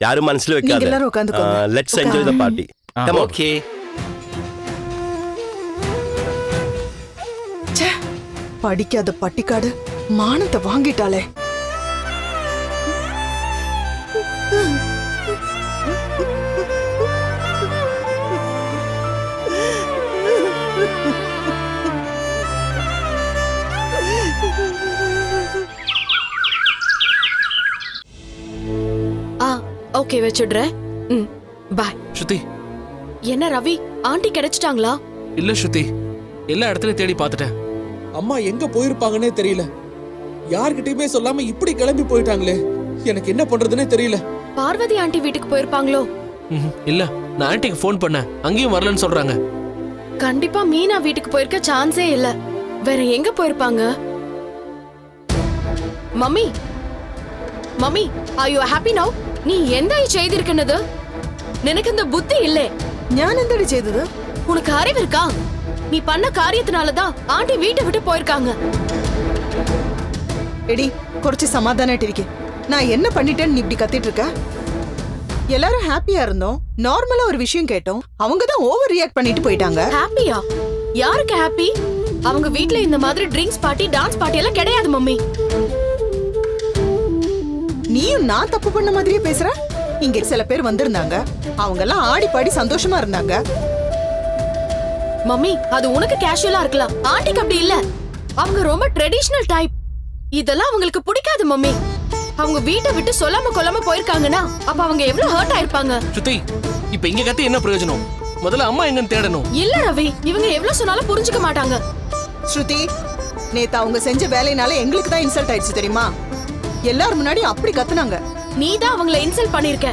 யாரும் மனசுல நீங்க வைக்காத. எல்லாரும் உட்காந்துக்கோங்க. Let's enjoy the party. Come on. Okay. ச்சே, படிக்காத பட்டிக்காடு மானத்தை வாங்கிட்டாளே. ஓகே வச்சிடுறேன். பாய். ஸ்ருதி. என்ன ரவி, ஆண்டி கிடைச்சிட்டாங்களா? இல்ல ஸ்ருதி, எல்லா இடத்துலயும் தேடி பார்த்துட்டேன். அம்மா எங்க போயிருப்பாங்கன்னே தெரியல. யார்கிட்டயுமே சொல்லாம இப்படி கிளம்பி போயிட்டாங்களே. எனக்கு என்ன பண்றதுன்னே தெரியல. பார்வதி ஆண்டி வீட்டுக்கு போயிருப்பாங்களோ? இல்ல, நான் ஆன்ட்டிக்கு ஃபோன் பண்ணேன், அங்கேயும் வரலன்னு சொல்றாங்க. கண்டிப்பா மீனா வீட்டுக்கு போயிருக்க சான்ஸே இல்ல. வேற எங்க போயிருப்பாங்க? Mummy, mummy, are you happy நவ? நீ എന്തായി ചെയ്തിരിക്കുന്നത്? നിനക്ക് എന്താ ബുദ്ധി ഇല്ലേ? ഞാൻ എന്തടി ചെയ്തത്? உனக்கு அறிவு இருக்கா? நீ பண்ண காரியத்தினால தான் ஆண்டி வீட்டை விட்டு போயிருக்காங்க. எடி, കുറച്ച് സമാധാനായിട്ടിരിക്കെ. நான் என்ன பண்ணிட்டேன்னு நீ இப்படி கத்திட்டு இருக்க? எல்லாரும் ஹாப்பியா இருந்தோம். நார்மலா ஒரு விஷயம் கேட்டோம். அவங்க தான் ஓவர் ரியாக்ட் பண்ணிட்டு போயிட்டாங்க. ஹாப்பியா? யாருக்கு ஹாப்பி? அவங்க வீட்ல இந்த மாதிரி ட்ரிங்க்ஸ் பார்ட்டி, டான்ஸ் பார்ட்டி எல்லாம் கிடையாது மம்மி. நீயும் நான் தப்பு பண்ண மாதிரியே பேசுற. இங்க சில பேர் வந்திருந்தாங்க. அவங்க எல்லாம் ஆடி பாடி சந்தோஷமா இருந்தாங்க. மம்மி, அது உனக்கு கேஷுவலா இருக்கலாம், ஆண்டிக்கு அப்படி இல்ல. அவங்க ரொம்ப ட்ரெடிஷனல் டைப். இதெல்லாம் அவங்களுக்கு பிடிக்காது மம்மி. அவங்க வீட்டை விட்டு சொல்லாம கொல்லாம போயிருக்காங்கன்னா அப்ப அவங்க எவ்வளவு ஹர்ட் ஆயிருப்பாங்க. ஸ்ருதி, இப்ப இங்க கத்தி என்ன பிரயோஜனம்? முதல்ல அம்மா எங்கன்னு தேடணும். இல்ல ரவி, இவங்க எவ்வளவு சொன்னாலும் புரிஞ்சுக்க மாட்டாங்க. ஸ்ருதி, நேத்து அவங்க செஞ்ச வேலையினால எங்களுக்கு தான் இன்சல்ட் ஆயிடுச்சு தெரியுமா? எல்லாரும் முன்னாடி அப்படி கத்துனாங்க. நீ தான் அவங்கள இன்சல்ட் பண்ணிருக்க.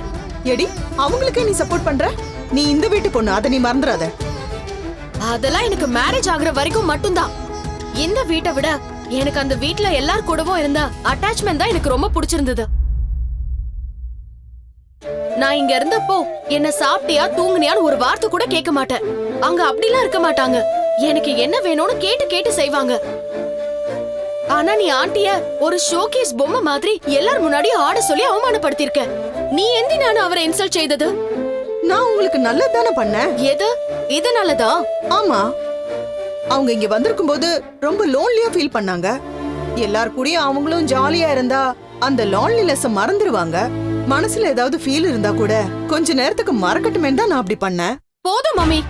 எடி, அவங்களுக்கே நீ சப்போர்ட் பண்ற. நீ இந்த வீட்டு பொண்ணு, அதை நீ மறந்துடாத. அதெல்லாம் எனக்கு மேரேஜ் ஆகுற வரைக்கும் மட்டும்தான். இந்த வீட்டை விட எனக்கு அந்த வீட்ல எல்லார் கூடவும் இருந்த அட்டாச்மெண்ட் தான் எனக்கு ரொம்ப பிடிச்சிருந்தது. நான் இங்க இருந்தப்போ என்ன சாப்பிட்டியா தூங்குனியான்னு ஒரு வார்த்தை கூட கேட்க மாட்டேன். அங்க அப்படிலாம் இருக்க மாட்டாங்க. எனக்கு என்ன வேணும்னு கேட்டு கேட்டு செய்வாங்க. ஆனா நீ ஆண்டிய ஒரு ஷோகேஸ் பொம்மை மாதிரி எல்லார் முன்னாடி ஆட சொல்லி அவமானப்படுத்திருக்க. நீ எந்தி நான் அவரை இன்சல்ட் செய்தது? நான் உங்களுக்கு நல்லதுதானே பண்ணேன். எது? இது நல்லதா? ஆமா, அவங்க இங்க வந்திருக்கும் போது ரொம்ப லோன்லியா ஃபீல் பண்ணாங்க. எல்லார் கூடயும் அவங்களும் ஜாலியா இருந்தா அந்த லோன்லினஸ் மறந்துடுவாங்க. மனசுல ஏதாவது ஃபீல் இருந்தா கூட கொஞ்ச நேரத்துக்கு மறக்கட்டுமே தான் நான் அப்படி பண்ணேன். போதும் மம்மி,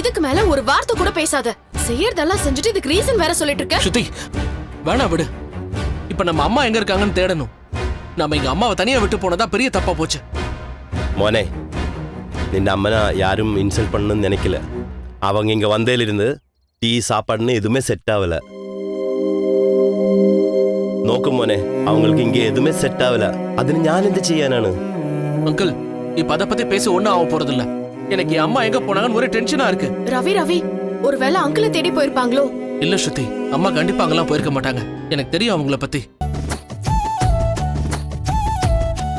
இதுக்கு மேல ஒரு வார்த்தை கூட பேசாத. செய்யறதெல்லாம் செஞ்சுட்டு இதுக்கு ரீசன் வேற சொல்லிட்டு இருக்க. ஸ்ருதி, வேணா விடு. இப்ப நம்ம அம்மா எங்க இருக்காங்கன்னு தேடணும். நம்ம எங்க அம்மாவை தனியா விட்டு போனதா பெரிய தப்பா போச்சு. മോനെ, നിന്റെ അമ്മനെ யாரும் இன்சல்ட் பண்ணணும்னு நினைக்கல. அவங்க இங்க வந்ததிலிருந்து டீ சாப்பாடுன்னு எதுவுமே செட் ஆகல. നോക്കും മോനെ, அவங்களுக்கு இங்க எதுவுமே செட் ஆகல. അതിന് ഞാൻ എന്ത് ചെയ്യാനാണ്? அங்கிள், இப்ப அத பத்தி பேச ஒண்ணும் ஆக போறது இல்ல. எனக்கு என் அம்மா எங்க போனாங்கன்னு ஒரே டென்ஷனா இருக்கு. ரவி ரவி, ஒருவேளை அங்கிளை தேடி போயிருப்பாங்களோ? இல்ல ஸ்ருதி, அம்மா கண்டிப்பா அங்கெல்லாம் போயிருக்க மாட்டாங்க. எனக்கு தெரியும் அவங்கள பத்தி.